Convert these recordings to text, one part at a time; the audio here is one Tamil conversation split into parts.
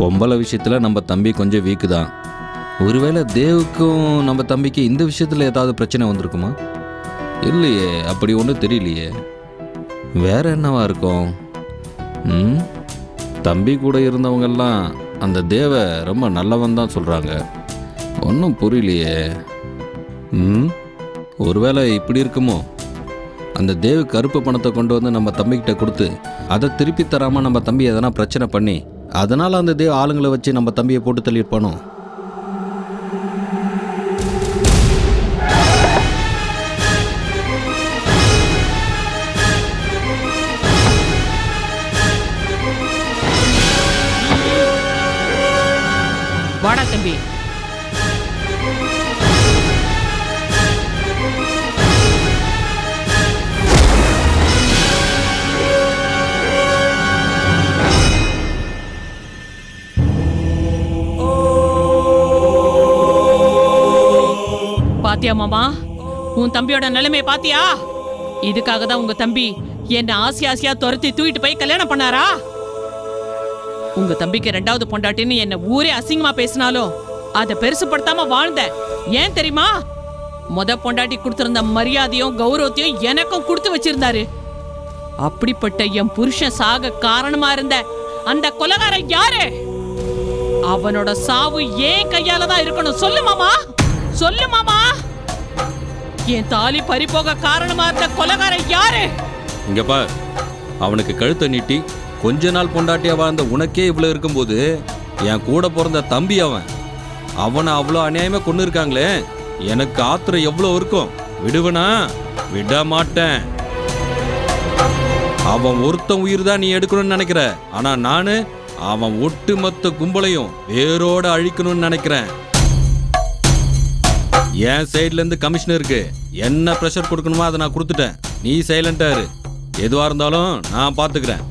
பொம்பளை விஷயத்தில் நம்ம தம்பி கொஞ்சம் வீக்கு தான். ஒருவேளை தேவுக்கும் நம்ம தம்பிக்கு இந்த விஷயத்தில் ஏதாவது பிரச்சனை வந்திருக்குமா? இல்லையே, அப்படி ஒன்றும் தெரியலையே. வேற என்னவா இருக்கும்? தம்பி கூட இருந்தவங்கெல்லாம் அந்த தேவை ரொம்ப நல்லவன் தான் சொல்கிறாங்க. ஒன்றும் புரியலையே. ஒருவேளை இப்படி இருக்குமோ? அந்த தேவு கருப்பு பணத்தை கொண்டு வந்து நம்ம தம்பிக்கிட்ட கொடுத்து அதை திருப்பி தராமல் நம்ம தம்பி எதனா பிரச்சனை பண்ணி அதனால் அந்த தேவ ஆளுங்களை வச்சு நம்ம தம்பியை போட்டு தள்ளியிருப்பானோ? வாடா தம்பி. பாத்தியா மாமா, உன் தம்பியோட நிலைமை பாத்தியா? இதுக்காக தான் உங்க தம்பி என்ன ஆசையா துரத்தி தூக்கிட்டு போய் கல்யாணம் பண்ணாரா? உங்க தம்பிக்கு 2வது பொண்டாட்டின்னு என்ன ஊரே அசிங்கமா பேசினாலும் அதை பெருசுப்படுத்தாம வாழ்ந்த. ஏன் தெரியுமா? பொண்டாட்டி கொடுத்திருந்த மரியாதையும் கௌரவத்தையும் எனக்கும் கொடுத்து வச்சிருந்தாரு. அப்படிப்பட்ட என் புருஷன் சாக காரணமா இருந்த அந்த கொலைகாரன் யாரு? அவனோட சாவு ஏன் கையால தான் இருக்கணும். சொல்லு மாமா, சொல்லு மாமா. என் தாலி பறிபோக காரணமா இருந்த கொலைகாரன் யாரு? இங்க பார், அவனுக்கு கழுத்தை நீட்டி கொஞ்ச நாள் பொண்டாட்டியா வாழ்ந்த உனக்கே இவ்வளவு இருக்கும்போது என் கூட பிறந்த தம்பி அவனை அவ்வளோ அநியாயமா கொண்டு இருக்காங்களே, எனக்கு ஆத்திரம் எவ்வளோ இருக்கும். விடுவனா? விட மாட்டேன். அவன் ஒருத்தன் உயிர் தான் நீ எடுக்கணும்னு நினைக்கிற, ஆனா நானு அவன் ஒட்டுமொத்த கும்பலையும் வேரோட அழிக்கணும்னு நினைக்கிறேன். என் சைட்ல இருந்து கமிஷனருக்கு என்ன பிரஷர் கொடுக்கணுமோ அதை நான் கொடுத்துட்டேன். நீ சைலண்டா இரு. எதுவா இருந்தாலும் நான் பாத்துக்கிறேன்.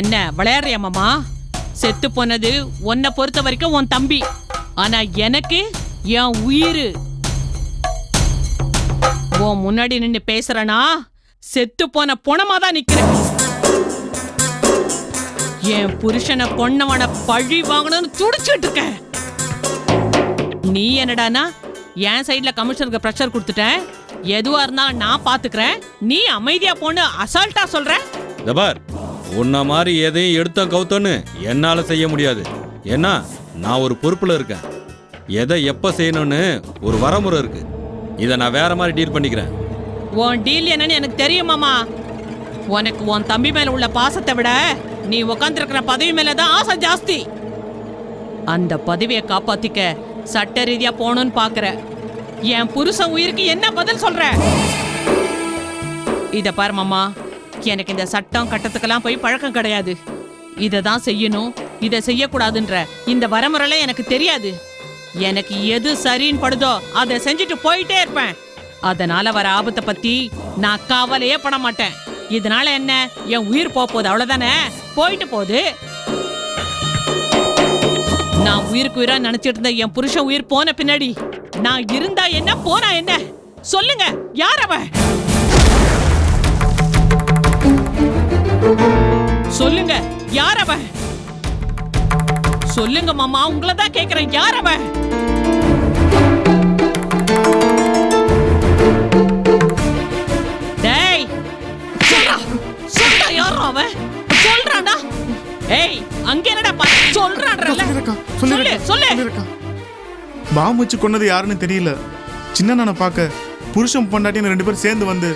என்ன விளையாடுறியா மாமா? செத்து போனது உன்னை பொறுத்த வரைக்கும் உன் தம்பி, ஆனா எனக்கு என் உயிர். உன் முன்னாடி நின்னு பேசுறனா செத்து போன பொணமா தான் நிக்கிறேன். என் புருஷனை கொன்னவன பழி வாங்கணும்னு துடிச்சிட்டு இருக்கேன். நீ என்னடானா என் சைட்ல கமிஷனருக்கு பிரஷர் கொடுத்துட்டேன். எதுவா இருந்தாலும் நான் பாத்துக்கிறேன், நீ அமைதியா போன்னு அசால்ட்டா சொல்ற. ஜபார், உன்ன மாதிரி எதையும் எடுத்த கவுத்தோன்னு என்னால செய்ய முடியாது. ஏன்னா நான் ஒரு பொறுப்புல இருக்கேன். எதை எப்ப செய்யணும்னு ஒரு வரமுறை இருக்கு. இதை நான் வேற மாதிரி டீல் பண்ணிக்கிறேன். உன் டீல் என்னன்னு எனக்கு தெரியுமாமா. உனக்கு உன் தம்பி மேல உள்ள பாசத்தை விட நீ உட்காந்துருக்கிற பதவி மேலதான் ஆசை ஜாஸ்தி. அந்த பதவியை காப்பாத்திக்க சட்ட ரீதியா போகணும்னு பாக்குற. என் புருஷன் உயிருக்கு என்ன பதில் சொல்ற? இத பாரு மாமா, எனக்கு இந்த சட்டம் கட்டத்துக்கெல்லாம் போய் பழக்கம் கிடையாது. இதை தான் செய்யணும், இதை செய்யக்கூடாதுன்ற இந்த வரமுறைலாம் எனக்கு தெரியாது. எனக்கு எது சரின்னு படுதோ அதை செஞ்சுட்டு போயிட்டே இருப்பேன். அதனால வர ஆபத்தை பத்தி நான் கவலையே பட மாட்டேன். இதனால என்ன, என் உயிர் போகுது அவ்வளவுதானே, போயிட்டு போகுது. நான் உயிருக்கு உயிரா நினைச்சிட்டு இருந்த என் புருஷன் உயிர் போன பின்னாடி நான் இருந்தா என்ன போனா என்ன? சொல்லுங்க, யார் அவன்? சொல்லுங்க, யார் அவன்? சொல்லுங்க மாமா, உங்களை தான் கேக்குறேன், யார் அவன்? டேய், சொல்றா, யார் அவன்? சொல்றானா? ஏய், அங்க என்னடா பாரு, சொல்றான்றல. சொல்லு. பாம் வச்சு கொன்னது யாருன்னு தெரியல. சின்ன நானை பார்க்க புருஷன் பொண்டாட்டின்னு 2 பேரும் சேர்ந்து வந்து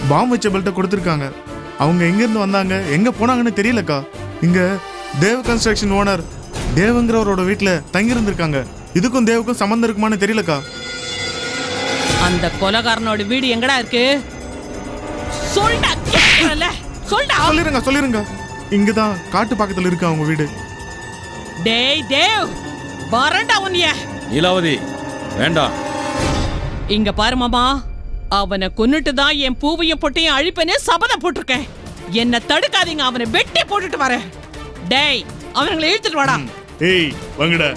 பாம் வச்ச பெல்ட்டை கொடுத்துருக்காங்க. அவங்க எங்க இருந்து வந்தாங்க, எங்க போனாங்கன்னு தெரியலக்கா. இங்க தேவ் கன்ஸ்ட்ரக்ஷன் ஓனர் தேவங்கிறவரோட வீட்டுல தங்கி இருந்திருக்காங்க. இதுக்கும் தேவுக்கும் சம்பந்தம் இருக்குமான்னு தெரியலக்கா. அந்த கொலைகாரனோட வீடு எங்கடா இருக்கு? சொல்லிருங்க. இங்கதான் காட்டு பக்கத்துல இருக்கு அவங்க வீடு. டேய் தேவ், வரண்டா உன்னைய. நீலாவதி, வேண்டாம். இங்க பாரு மாமா, அவனை கொன்னுட்டு தான் என் பூவையும் பொட்டையும் அழிப்பேன்னு சபதம் போட்டிருக்கேன். என்ன தடுக்காதீங்க, அவனை வெட்டி போட்டுட்டு வரேன். டேய், அவங்களை இழுத்துட்டு வாடா. ஏய் வாங்கடா.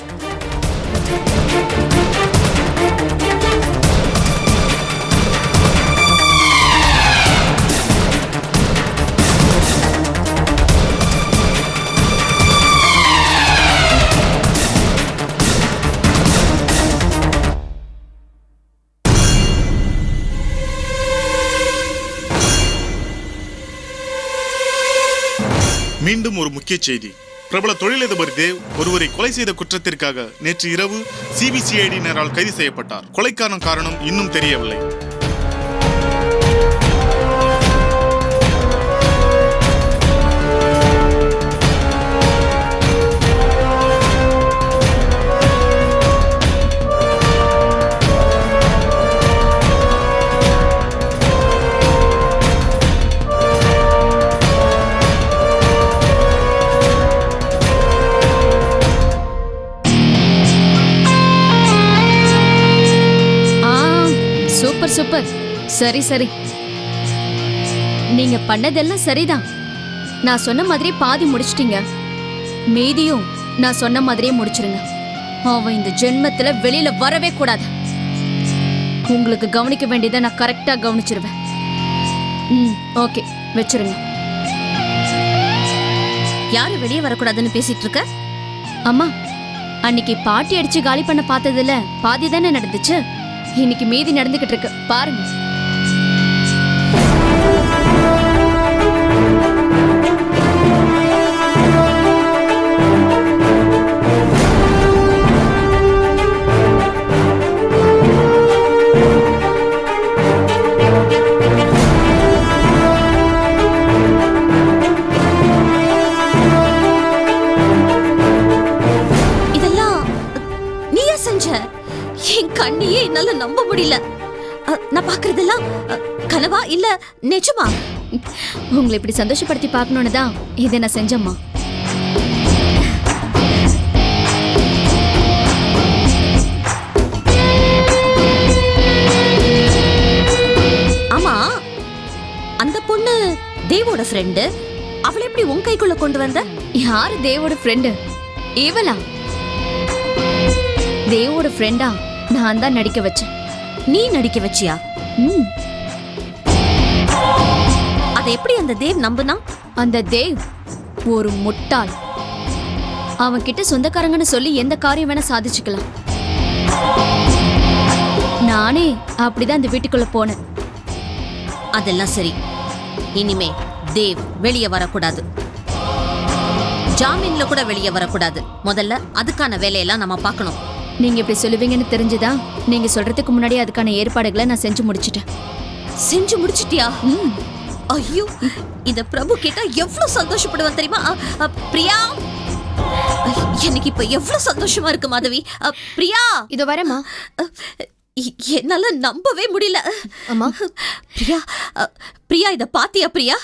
மீண்டும் ஒரு முக்கிய செய்தி. பிரபல தொழிலதிபர் தேவ் ஒருவரை கொலை செய்த குற்றத்திற்காக நேற்று இரவு சிபிசிஐடியினரால் கைது செய்யப்பட்டார். கொலைக்கான காரணம் இன்னும் தெரியவில்லை. Super super. சரி சரி, நீங்க பண்ணதெல்லாம் சரிதான். நான் சொன்ன மாதிரி பாதி முடிச்சிட்டீங்க, மீதியும் நான் சொன்ன மாதிரியே முடிச்சிருங்க. அவன் இந்த ஜென்மத்துல வெளியில வரவே கூடாது. உங்களுக்கு கவனிக்க வேண்டியதை நான் கரெக்டா கவனிச்சிருவேன். ஓகே, வச்சிருங்க. யாரு வெளியே வரக்கூடாதுன்னு பேசிட்டு இருக்க? அம்மா, அன்னைக்கு பாட்டி அடிச்சு காலி பண்ண பார்த்ததுல பாதி தானே நடந்துச்சு. இன்னைக்கு மீதி நடந்துகிட்டு இருக்கு, பாருங்க. இதெல்லாம் நீயா செஞ்ச? என் கண்ணியே என்னால நம்ப முடியல. நான் பாக்குறதெல்லாம் கனவா இல்ல நிஜமா? உங்களை இப்படி சந்தோஷப்படுத்தி பார்க்கணும்னு தான் இதை நான் செஞ்சம்மா. ஆமா, அந்த பொண்ணு தேவோட ஃப்ரெண்டு. அவளை எப்படி உன் கைக்குள்ள கொண்டு வந்த? யாரு தேவோட ஃப்ரெண்டு? இவளா? தேவோட ஃப்ரெண்டா நான் தான் நடிக்க வச்சேன். நீ நடிக்க வச்சியா? அதை எப்படி அந்த தேவ் நம்புனா? அந்த தேவ் ஒரு முட்டாள். அவன் கிட்ட சொந்தக்காரங்கன்னு சொல்லி எந்த காரியம் வேணா சாதிச்சுக்கலாம். நானே அப்படிதான் அந்த வீட்டுக்குள்ள போனேன். அதெல்லாம் சரி, இனிமே தேவ் வெளியே வரக்கூடாது. ஜாமீன்ல கூட வெளியே வரக்கூடாது. முதல்ல அதுக்கான வேலையெல்லாம் நம்ம பார்க்கணும். நீங்க இப்படி சொல்லுவீங்கன்னு தெரிஞ்சுதான் நீங்க சொல்றதுக்கு முன்னாடி அதுக்கான ஏற்பாடுகளை நான் செஞ்சு முடிச்சிட்டேன். செஞ்சு முடிச்சிட்டியா? ஐயோ, இத பிரபு கேட்டா எவ்வளவு சந்தோஷப்படுவான் தெரியுமா? பிரியா, எனக்கு இப்ப எவ்வளவு சந்தோஷமா இருக்கு மாதவி. பிரியா, இதோ வரேம்மா. என்னால நம்பவே முடியல. அம்மா. பிரியா, பிரியா இத பாத்தியா? பிரியா,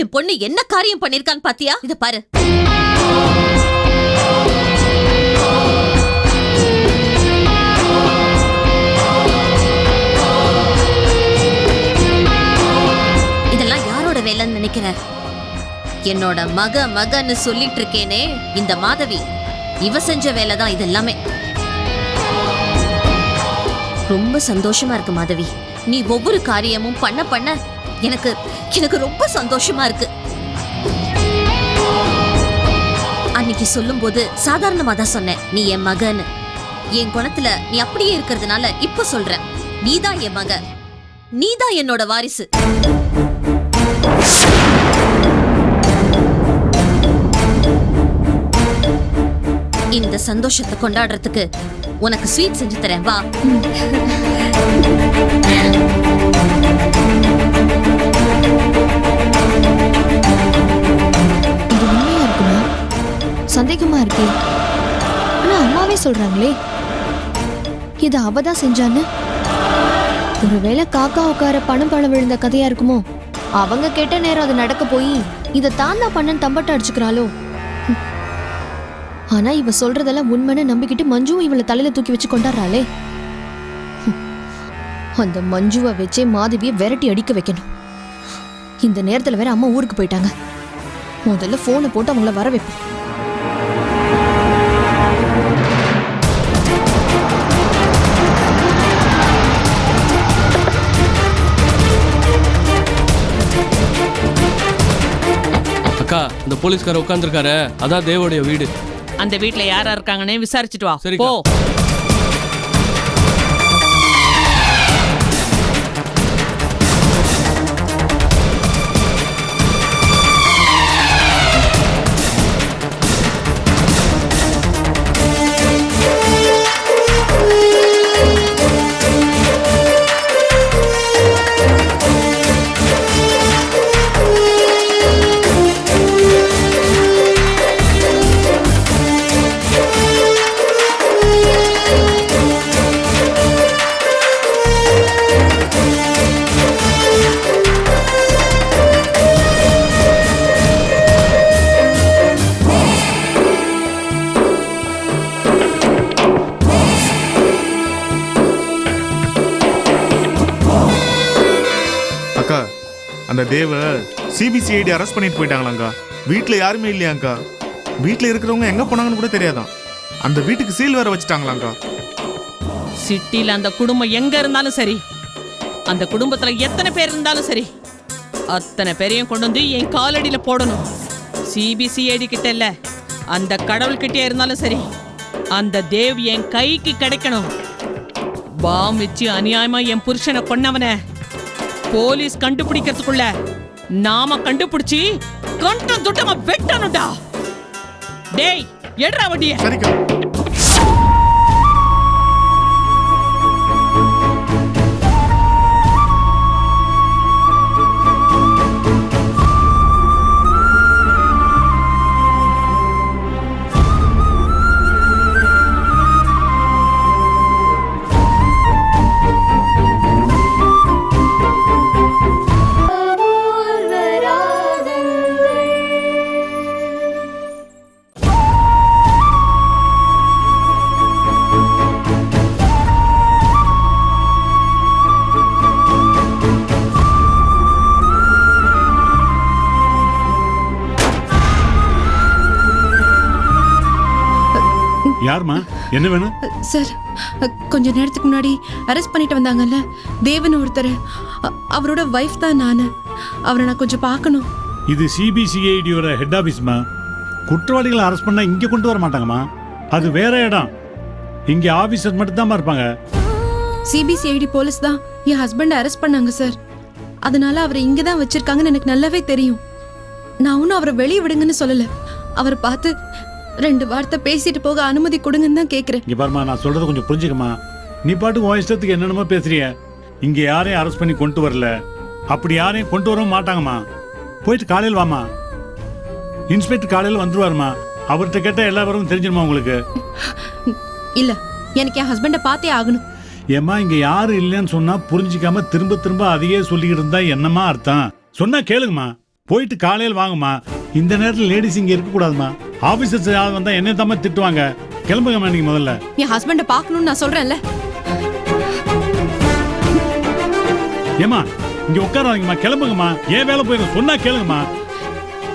என் பொண்ணு என்ன காரியம் பண்ணிருக்கான்னு பாத்தியா? இத பாரு. வேலைன்னு நினைக்கிற? என்னோட மகன்னு சொல்லிட்டு இருக்கேனே இந்த மாதவி, இவ செஞ்ச வேலைதான் இதெல்லாமே. ரொம்ப சந்தோஷமா இருக்கு மாதவி. நீ ஒவ்வொரு காரியமும் பண்ண பண்ண எனக்கு எனக்கு ரொம்ப சந்தோஷமா இருக்கு. அன்னைக்கு சொல்லும் போது சாதாரணமா தான் சொன்னேன், நீ என் மகன்னு. என் குணத்துல நீ அப்படியே இருக்கிறதுனால இப்ப சொல்றேன், நீதான் என் மக, நீதான் என்னோட வாரிசு. இந்த சந்தோஷத்தை கொண்டாடுறதுக்கு உனக்கு ஸ்வீட் செஞ்சு தரேன், வா. இது உண்மையா இருக்குமா? சந்தேகமா இருக்கே. ஆனா அம்மாவே சொல்றாங்களே இது அவதான் செஞ்சான்னு. ஒருவேளை காக்கா உட்கார பணம் விழுந்த கதையா இருக்குமோ? அவங்க கேட்ட நேரம் அது நடக்க போய் இதை தான் தான் பண்ணன்னு தம்பட்ட அடிச்சுக்கிறாளோ? ஆனா இவ சொல்றதெல்லாம் உண்மைன்னு நம்பிக்கிட்டு மஞ்சுவும் இவளை தலையில தூக்கி வச்சு கொண்டாடுறாளே. அந்த மஞ்சுவை வச்சே மாதவியை விரட்டி அடிக்க வைக்கணும். இந்த நேரத்துல வேற அம்மா ஊருக்கு போயிட்டாங்க. முதல்ல போனை போட்டு அவங்கள வர வைப்போம். அக்கா, இந்த போலீஸ்கார உட்கார்ந்திருக்காரு, அதான் தேவோடைய வீடு. அந்த வீட்ல யாரா இருக்காங்கன்னு விசாரிச்சுட்டு வா. சரி போ. அந்த தேவ சிபிசிஐடி அரெஸ்ட் பண்ணிட்டு போயிட்டாங்களாங்க்கா. வீட்டில் யாருமே இல்லையாங்க்கா. வீட்டில் இருக்கிறவங்க எங்கே போனாங்கன்னு கூட தெரியாதான். அந்த வீட்டுக்கு சீல் வேற வச்சுட்டாங்களாங்க்கா. சிட்டில அந்த குடும்பம் எங்க இருந்தாலும் சரி, அந்த குடும்பத்துல எத்தனை பேர் இருந்தாலும் சரி, அத்தனை பேரையும் கொண்டு வந்து என் காலடியில போடணும். சிபிசிஐடி கிட்ட இல்ல, அந்த கடவுள்கிட்டே இருந்தாலும் சரி, அந்த தேவ் என் கைக்கு கிடைக்கணும். பாம் வச்சு அநியாயமா என் புருஷனை கொன்னவன போலீஸ் கண்டுபிடிக்கிறதுக்குள்ள நாம கண்டுபிடிச்சி கண்டம் துட்டமா வெட்டணும்டா. டேய் எடுறா வண்டிய. சரிக்கா. யாருமா, என்ன வேணும்? சார், கொஞ்ச நேரத்துக்கு முன்னாடி அரெஸ்ட் பண்ணிட்டு வந்தாங்கல்ல தேவன் ஒருத்தர், அவரோட வைஃப் தான் நான். அவரை நான் கொஞ்சம் பார்க்கணும். இது சிபிசிஐடியோட ஹெட் ஆபீஸ்மா. குற்றவாளிகளை அரெஸ்ட் பண்ணா இங்க கொண்டு வர மாட்டாங்கம்மா. அது வேற இடம். இங்க ஆபீசர் மட்டும் தான் இருப்பாங்க. சிபிசிஐடி போலீஸ் தான் என் ஹஸ்பண்ட் அரெஸ்ட் பண்ணாங்க சார். அதனால அவரை இங்க தான் வச்சிருக்காங்கன்னு எனக்கு நல்லாவே தெரியும். நான் ஒன்னும் அவரை வெளியே விடுங்கன்னு சொல்லல. அவரை பார்த்து 2 வார்த்தை பேசிட்டு போக அனுமதி கொடுங்கன்னு தான் கேக்குறேன். இங்க பாருமா, நான் சொல்றத கொஞ்சம் புரிஞ்சுக்கமா. நீ பாட்டுக்கு உன் இஷ்டத்துக்கு என்னென்னமோ பேசுறிய. இங்க யாரையும் அரெஸ்ட் பண்ணி கொண்டு வரல. அப்படி யாரையும் கொண்டு வரவும் மாட்டாங்கம்மா. போயிட்டு காலையில் வாமா. இன்ஸ்பெக்டர் காலையில் வந்துருவாருமா. அவர்கிட்ட கேட்டால் எல்லா விவரமும் தெரிஞ்சிருமா உங்களுக்கு? இல்ல, எனக்கு என் ஹஸ்பண்டை பார்த்தே ஆகணும். ஏம்மா, இங்க யாரும் இல்லைன்னு சொன்னா புரிஞ்சிக்காம திரும்ப திரும்ப அதையே சொல்லிக்கிட்டு இருந்தா என்னமா அர்த்தம்? சொன்னா கேளுங்கம்மா. போயிட்டு காலையில் வாங்கம்மா. இந்த நேரத்தில் லேடிஸ் இங்க இருக்க கூடாதுமா. ஆபீசர்ஸ் யாராவது வந்தா என்ன தாம திட்டுவாங்க. கிளம்புங்கம்மா நீங்க முதல்ல. என் ஹஸ்பண்டை பார்க்கணும்னு நான் சொல்றேன்ல. ஏமா, இங்க உட்காராதீங்கம்மா. கிளம்புங்கம்மா. ஏன் வேலை போயிடும் சொன்னா கேளுங்கம்மா.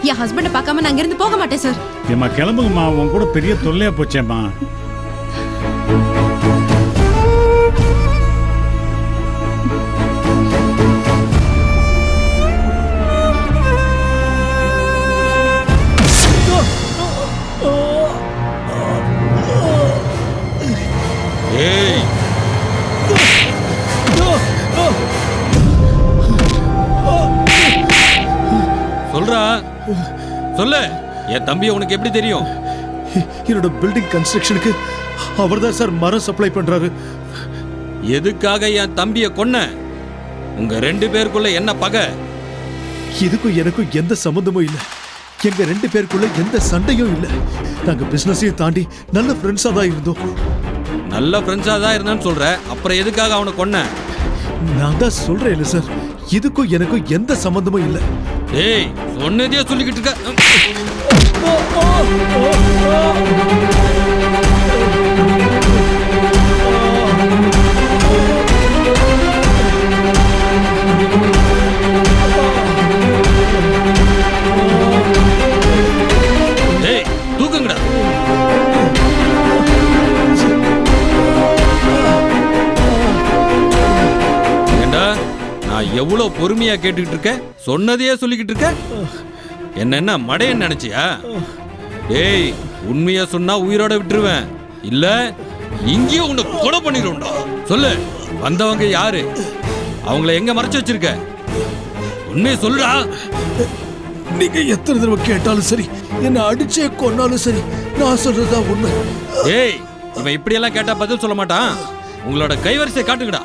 என் ஹஸ்பண்டை பார்க்காம நான் இங்கிருந்து போக மாட்டேன் சார். ஏமா கிளம்புங்கம்மா. உன் கூட பெரிய தொல்லையா போச்சேம்மா. ஏய், சொல்றா, சொல்லு. என் தம்பி உனக்கு எப்படி தெரியும்? என்னோட பில்டிங் கன்ஸ்ட்ரக்ஷனுக்கு அவர்தான் சார் மரம் சப்ளை பண்றாரு. எதுக்காக என் தம்பிய கொன்ன? உங்க 2 பேருக்குள்ள என்ன பகை? இதுக்கும் எனக்கும் எந்த சம்பந்தமும் இல்லை. எங்க 2 பேருக்குள்ள எந்த சண்டையும் இல்லை. நாங்க பிசினஸையும் தாண்டி நல்ல ஃப்ரெண்ட்ஸா தான் இருந்தோம். நல்ல ஃப்ரெண்ட்ஸா தான் இருந்தான்னு சொல்ற, அப்புறம் எதுக்காக அவனை கொன்ன? நான் தான் சொல்றேன் இல்லை சார், இதுக்கும் எனக்கும் எந்த சம்பந்தமும் இல்லை. ஏய், சொன்னதே சொல்லிக்கிட்டு இருக்க. ஏய், தூக்குங்கடா. ஏண்டா, நான் எவ்வளவு பொறுமையா கேட்டுக்கிட்டு இருக்கேன், சொன்னதையே சொல்லிக்கிட்டு இருக்க. என்ன மடையன்னு நினைச்சியா? ஏய், உண்மையா சொன்னா உயிரோட விட்டுருவேன். இல்ல இங்கேயும் உன்னை கொலை பண்ணிடும்டா. சொல்லு, வந்தவங்க யாரு? அவங்கள எங்க மறைச்சு வச்சிருக்க? உண்மையை சொல்லுடா. நீங்க எத்தனை தடவை கேட்டாலும் சரி, என்ன அடிச்சே கொன்னாலும் சரி, நான் சொல்றதுதான் உண்மை. ஏய், இவன் இப்படி எல்லாம் கேட்டா பதில் சொல்ல மாட்டான். உங்களோட கைவரிசை காட்டுங்கடா.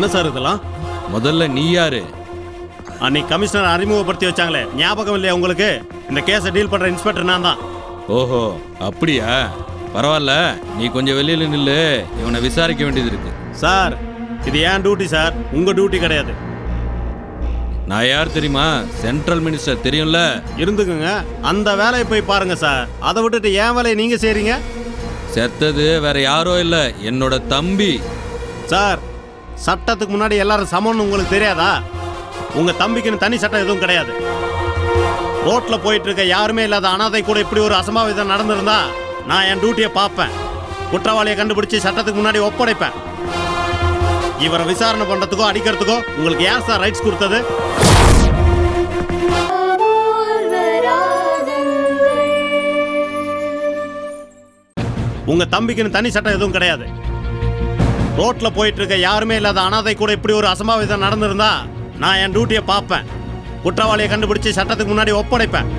என்ன சார் இதெல்லாம்? முதல்ல நீ யாரு? அன்னைக்கு கமிஷனர் அறிமுகப்படுத்தி வச்சாங்களே, ஞாபகம் இல்லையா உங்களுக்கு? இந்த கேஸை டீல் பண்ற இன்ஸ்பெக்டர் நான் தான். ஓஹோ, அப்படியா? பரவாயில்ல, நீ கொஞ்சம் வெளியில நில்லு, இவனை விசாரிக்க வேண்டியது இருக்கு. சார், இது ஏன் டியூட்டி சார், உங்க டியூட்டி கிடையாது. நான் யார் தெரியுமா? சென்ட்ரல் மினிஸ்டர், தெரியும்ல? இருந்துக்குங்க, அந்த வேலையை போய் பாருங்க சார். அதை விட்டுட்டு ஏன் வேலையை நீங்க செய்றீங்க? செத்தது வேற யாரோ இல்ல, என்னோட தம்பி. சார், சட்டத்துக்கு முன்னாடி எல்லாரும் சமம்னு உங்களுக்கு தெரியாதா? உங்க தம்பிக்குன்னு தனி சட்டம் எதுவும் கிடையாது. ரோட்ல போயிட்டு இருக்க யாருமே இல்லாத அனாதை கூட இப்படி ஒரு அசம்பாவிதம் நடந்திருந்தா நான் என் டியூட்டியை பார்ப்பேன். குற்றவாளியை கண்டுபிடிச்சு சட்டத்துக்கு முன்னாடி ஒப்படைப்பேன். இவரை விசாரணை பண்றதுக்கோ அடிக்கிறதுக்கோ உங்களுக்கு யார் சார் ரைட்ஸ் கொடுத்தது? உங்க தம்பிக்குன்னு தனி சட்டம் எதுவும் கிடையாது. ரோட்ல போயிட்டு இருக்க யாருமே இல்லாத அனாதை கூட இப்படி ஒரு அசம்பாவிதம் நடந்திருந்தா நான் என் டியூட்டியை பார்ப்பேன். குற்றவாளியை கண்டுபிடிச்சு சட்டத்துக்கு முன்னாடி ஒப்படைப்பேன்.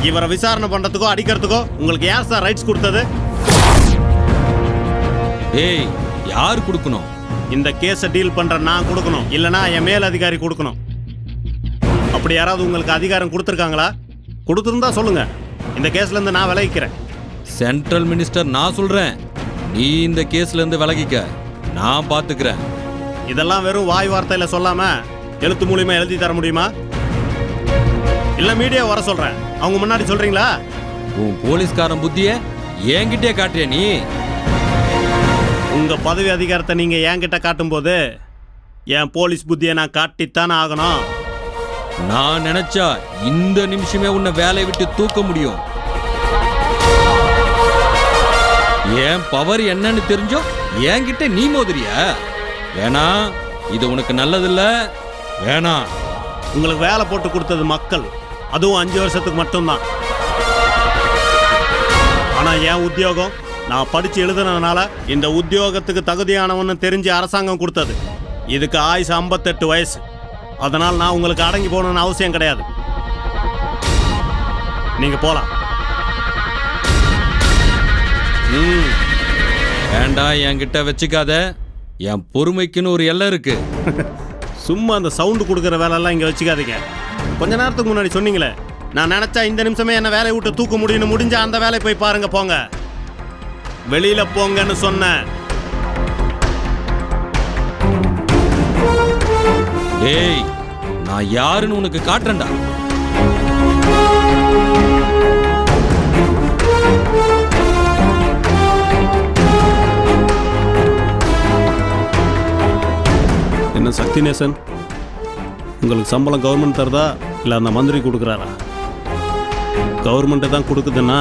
இவரை விசாரணை பண்றதுக்கோ அடிக்கிறதுக்கோ உங்களுக்கு யார் சார் ரைட்ஸ் கொடுத்தது? ஏய், யார் கொடுக்கணும்? இந்த கேஸை டீல் பண்ற நான் கொடுக்கணும், இல்லனா என் மேல் அதிகாரி கொடுக்கணும். அப்படி யாராவது உங்களுக்கு அதிகாரம் கொடுத்துருக்காங்களா? கொடுத்துருந்தா சொல்லுங்க, இந்த கேஸ்ல இருந்து நான் விலகிக்கிறேன். சென்ட்ரல் மினிஸ்டர் நான் சொல்றேன், நீ இந்த கேஸ்ல இருந்து விலகிக்க, நான் பாத்துக்கிறேன். இதெல்லாம் வெறும் வாய் வார்த்தையில சொல்லாம எழுத்து மூலியமா எழுதி தர முடியுமா? இல்ல மீடியா வர சொல்றேன், அவங்க முன்னாடி சொல்றீங்களா? உன் போலீஸ்காரன் புத்திய என்கிட்டே காட்டுறிய நீ? உங்க பதவி அதிகாரத்தை நீங்க என்கிட்ட காட்டும் போது என் போலீஸ் புத்தியை நான் காட்டித்தானே ஆகணும். நான் நினைச்சா இந்த நிமிஷமே உன்னை வேலையை விட்டு தூக்க முடியும். என் பவர் என்னன்னு தெரிஞ்சோ என்கிட்ட நீ மோதுறியா? வேணா, இது உனக்கு நல்லதில்ல, வேணா. உங்களுக்கு வேலை போட்டு கொடுத்தது மக்கள், அதுவும் 5 வருஷத்துக்கு மட்டும்தான். ஆனா என் உத்தியோகம் நான் படிச்சு எழுதுனதுனால இந்த உத்தியோகத்துக்கு தகுதியானவன்னு தெரிஞ்சு அரசாங்கம் கொடுத்தது. இதுக்கு ஆயுசு 58 வயசு. அதனால் நான் உங்களுக்கு அடங்கி போகணும்னு அவசியம் கிடையாது. நீங்க போலாம். வேண்டாம், என்கிட்ட வச்சுக்காத. என் பொறுமைக்குன்னு ஒரு எல்லை இருக்கு. சும்மா அந்த சவுண்டு கொடுக்குற வேலையெல்லாம் இங்கே வச்சுக்காதீங்க. கொஞ்ச நேரத்துக்கு முன்னாடி சொன்னீங்களே, நான் நினச்சா இந்த நிமிஷமே என்ன வேலையை விட்டு தூக்க முடியும்னு. முடிஞ்சா அந்த வேலையை போய் பாருங்க, போங்க, வெளியில போங்கன்னு சொன்னேன். டேய், நான் யாருன்னு உனக்கு காட்டுறேன்டா. என்ன சக்திநேசன், உங்களுக்கு சம்பளம் கவர்மெண்ட் தருதா இல்லை அந்த மந்திரி கொடுக்குறாரா? கவர்மெண்ட்டை தான் கொடுக்குதுன்னா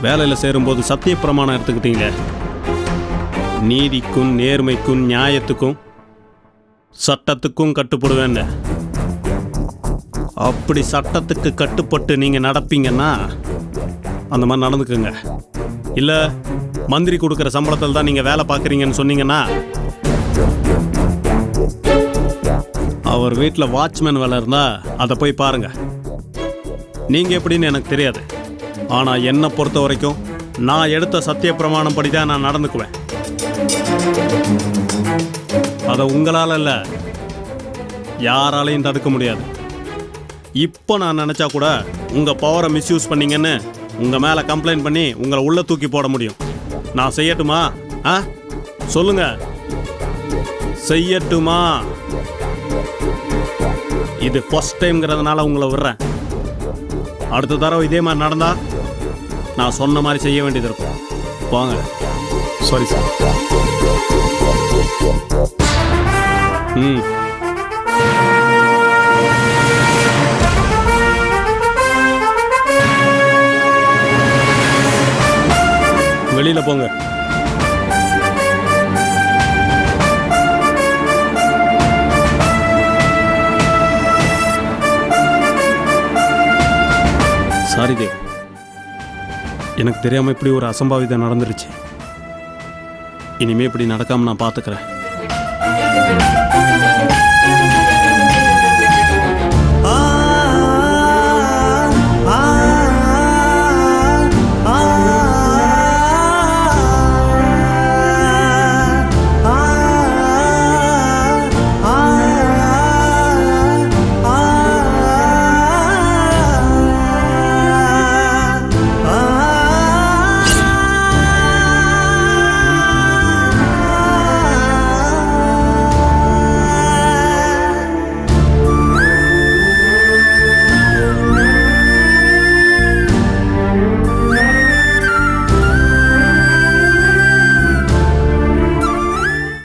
வேலையில் சேரும்போது சத்திய பிரமாணம் எடுத்துக்கிட்டீங்க. நீதிக்கும் நேர்மைக்கும் நியாயத்துக்கும் சட்டத்துக்கும் கட்டுப்படுவேன். அப்படி சட்டத்துக்கு கட்டுப்பட்டு நீங்கள் நடப்பீங்கன்னா அந்த மாதிரி நடந்துக்குங்க. இல்லை மந்திரி கொடுக்குற சம்பளத்தில் தான் நீங்கள் வேலை பார்க்குறீங்கன்னு சொன்னீங்கன்னா அவர் வீட்டில் வாட்ச்மேன் வேலை இருந்தால் அதை போய் பாருங்க. நீங்கள் எப்படின்னு எனக்கு தெரியாது, ஆனால் என்னை பொறுத்த வரைக்கும் நான் எடுத்த சத்திய பிரமாணம் படி தான் நான் நடந்துக்குவேன். அதை உங்களால் இல்லை, யாராலையும் தடுக்க முடியாது. இப்போ நான் நினச்சா கூட உங்கள் பவரை மிஸ்யூஸ் பண்ணீங்கன்னு உங்கள் மேலே கம்ப்ளைண்ட் பண்ணி உங்களை உள்ளே தூக்கி போட முடியும். நான் செய்யட்டுமா? சொல்லுங்க, செய்யட்டுமா? இது ஃபர்ஸ்ட் டைம்ங்கிறதுனால உங்களை விடுறேன். அடுத்த தடவை இதே மாதிரி நடந்தா நான் சொன்ன மாதிரி செய்ய வேண்டியது இருக்கும். வாங்க. Sorry sir. வெளியில போங்க. சாரி தேவ், எனக்கு தெரியாம இப்படி ஒரு அசம்பாவிதம் நடந்துருச்சு. இனிமே இப்படி நடக்காம நான் பார்த்துக்கிறேன்.